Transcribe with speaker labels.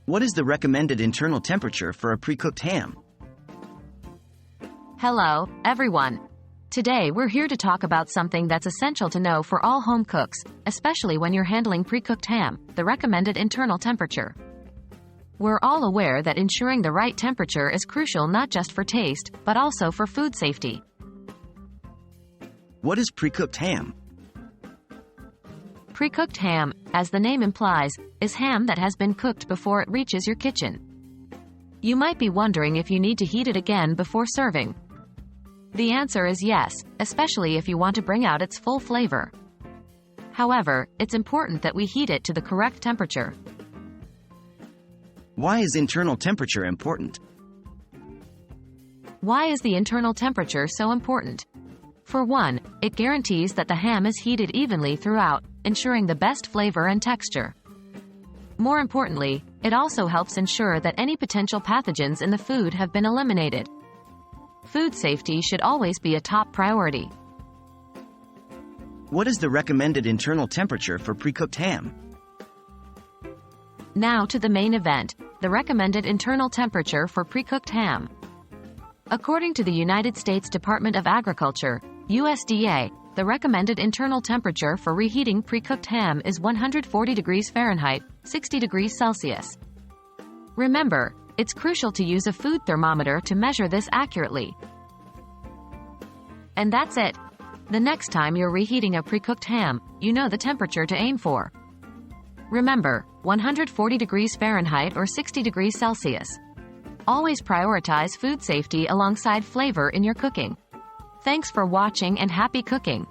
Speaker 1: What is the recommended internal temperature for a pre-cooked ham?
Speaker 2: Hello, everyone. Today we're here to talk about something that's essential to know for all home cooks, especially when you're handling pre-cooked ham, the recommended internal temperature. We're all aware that ensuring the right temperature is crucial not just for taste, but also for food safety.
Speaker 1: What is pre-cooked ham?
Speaker 2: Pre-cooked ham, as the name implies, is ham that has been cooked before it reaches your kitchen. You might be wondering if you need to heat it again before serving. The answer is yes, especially if you want to bring out its full flavor. However, it's important that we heat it to the correct temperature.
Speaker 1: Why is internal temperature important?
Speaker 2: Why is the internal temperature so important? For one, it guarantees that the ham is heated evenly throughout, ensuring the best flavor and texture. More importantly, it also helps ensure that any potential pathogens in the food have been eliminated. Food safety should always be a top priority.
Speaker 1: What is the recommended internal temperature for pre-cooked ham?
Speaker 2: Now to the main event, the recommended internal temperature for pre-cooked ham. According to the United States Department of Agriculture, USDA, the recommended internal temperature for reheating pre-cooked ham is 140 degrees Fahrenheit, 60 degrees Celsius. Remember, it's crucial to use a food thermometer to measure this accurately. And that's it. The next time you're reheating a pre-cooked ham, you know the temperature to aim for. Remember, 140 degrees Fahrenheit or 60 degrees Celsius. Always prioritize food safety alongside flavor in your cooking. Thanks for watching and happy cooking!